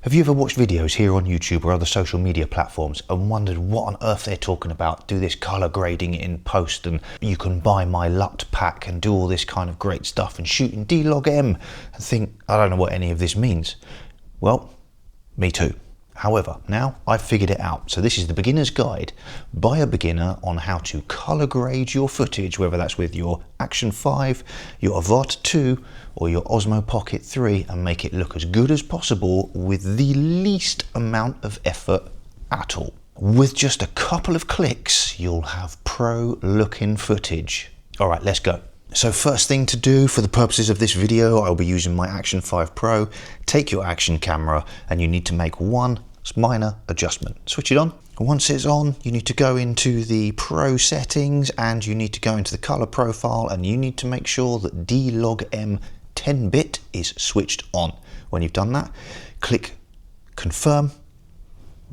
Have you ever watched videos here on YouTube or other social media platforms and wondered what on earth they're talking about? Do this color grading in post, and you can buy my LUT pack and do all this kind of great stuff and shoot in D-Log-M, and think, I don't know what any of this means. Well, me too. However, now I've figured it out. So this is the beginner's guide by a beginner on how to color grade your footage, whether that's with your Action 5, your Avata 2, or your Osmo Pocket 3, and make it look as good as possible with the least amount of effort at all. With just a couple of clicks, you'll have pro looking footage. All right, let's go. So first thing to do for the purposes of this video, I'll be using my Action 5 Pro. Take your Action camera and you need to make one minor adjustment. Switch it on. Once it's on, you need to go into the Pro settings and you need to go into the color profile, and you need to make sure that D-Log-M 10-bit is switched on. When you've done that, click confirm.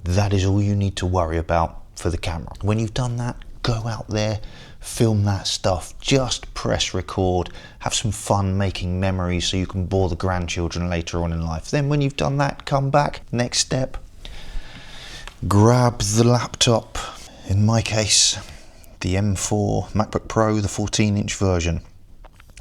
That is all you need to worry about for the camera. When you've done that, go out there, film that stuff, just press record, have some fun making memories so you can bore the grandchildren later on in life. Then when you've done that, come back. Next step, grab the laptop, in my case the M4 MacBook Pro, the 14-inch version,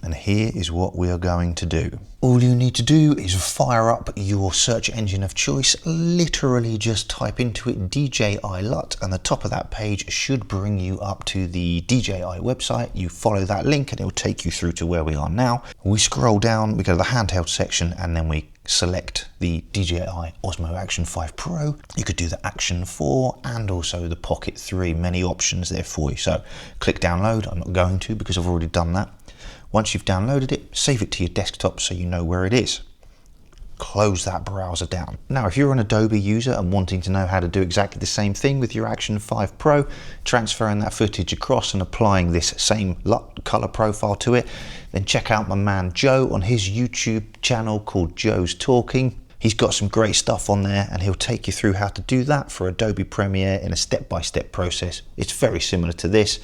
and here is what we are going to do. All you need to do is fire up your search engine of choice, literally just type into it DJI LUT, and the top of that page should bring you up to the DJI website. You follow that link and it will take you through to where we are now. We scroll down, we go to the handheld section, and then we select the DJI Osmo Action 5 Pro. You could do the Action 4 and also the Pocket 3, many options there for you. So click download. I'm not going to because I've already done that. Once you've downloaded it, save it to your desktop so you know where it is. Close that browser down. Now, if you're an Adobe user and wanting to know how to do exactly the same thing with your Action 5 Pro, transferring that footage across and applying this same LUT color profile to it, then check out my man Joe on his YouTube channel called Joe's Talking. He's got some great stuff on there and he'll take you through how to do that for Adobe Premiere in a step-by-step process. It's very similar to this,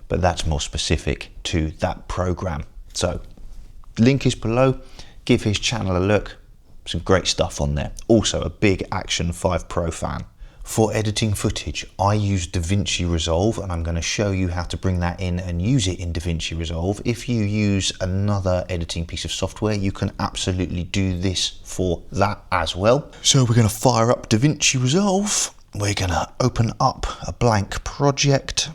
but that's more specific to that program. So link is below. Give his channel a look. Some great stuff on there. Also a big Action 5 Pro fan. For editing footage, I use DaVinci Resolve, and I'm going to show you how to bring that in and use it in DaVinci Resolve. If you use another editing piece of software, you can absolutely do this for that as well. So we're going to fire up DaVinci Resolve. We're going to open up a blank project.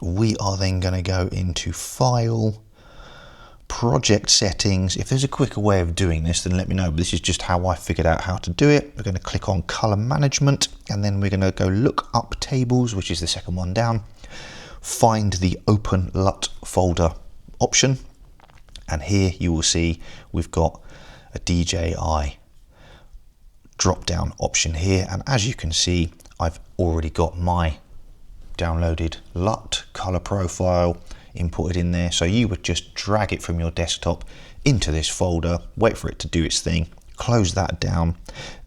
We are then going to go into File, Project Settings. If there's a quicker way of doing this, then let me know, but this is just how I figured out how to do it. We're going to click on Color Management, and then we're going to go Look Up Tables, which is the second one down. Find the Open LUT folder option, and here you will see we've got a DJI drop-down option here, and as you can see, I've already got my downloaded LUT color profile imported in there. So you would just drag it from your desktop into this folder, wait for it to do its thing, close that down,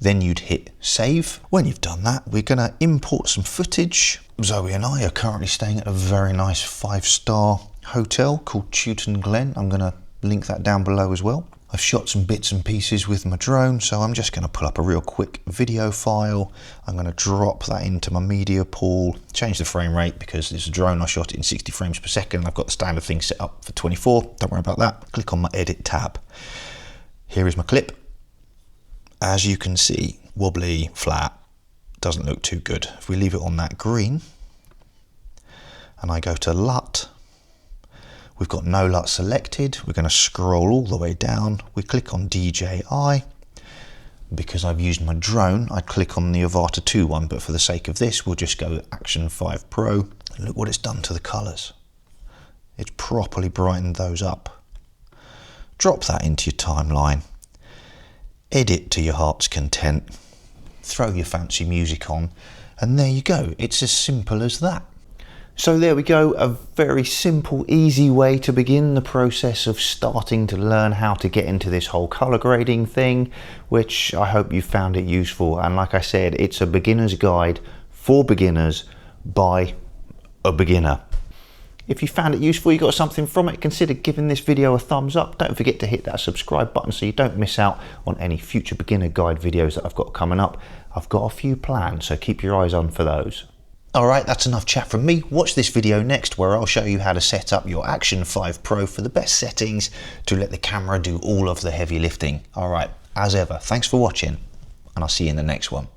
then you'd hit save. When you've done that, we're going to import some footage. Zoe and I are currently staying at a very nice 5-star hotel called Chewton, Glen. I'm going to link that down below as well. I've shot some bits and pieces with my drone, so I'm just going to pull up a real quick video file. I'm going to drop that into my media pool, change the frame rate because it's a drone. I shot it in 60 frames per second. I've got the standard thing set up for 24. Don't worry about that. Click on my edit tab. Here is my clip. As you can see, wobbly, flat, doesn't look too good. If we leave it on that green and I go to LUT, we've got no LUT selected. We're going to scroll all the way down. We click on DJI. Because I've used my drone, I click on the Avata 2 one, but for the sake of this, we'll just go Action 5 Pro. And look what it's done to the colors. It's properly brightened those up. Drop that into your timeline. Edit to your heart's content. Throw your fancy music on, and there you go. It's as simple as that. So there we go, a very simple, easy way to begin the process of starting to learn how to get into this whole color grading thing, which I hope you found it useful. And like I said, it's a beginner's guide for beginners by a beginner. If you found it useful, you got something from it, consider giving this video a thumbs up. Don't forget to hit that subscribe button so you don't miss out on any future beginner guide videos that I've got coming up. I've got a few planned, so keep your eyes on for those. Alright, that's enough chat from me. Watch this video next where I'll show you how to set up your Action 5 Pro for the best settings to let the camera do all of the heavy lifting. Alright, as ever, thanks for watching, and I'll see you in the next one.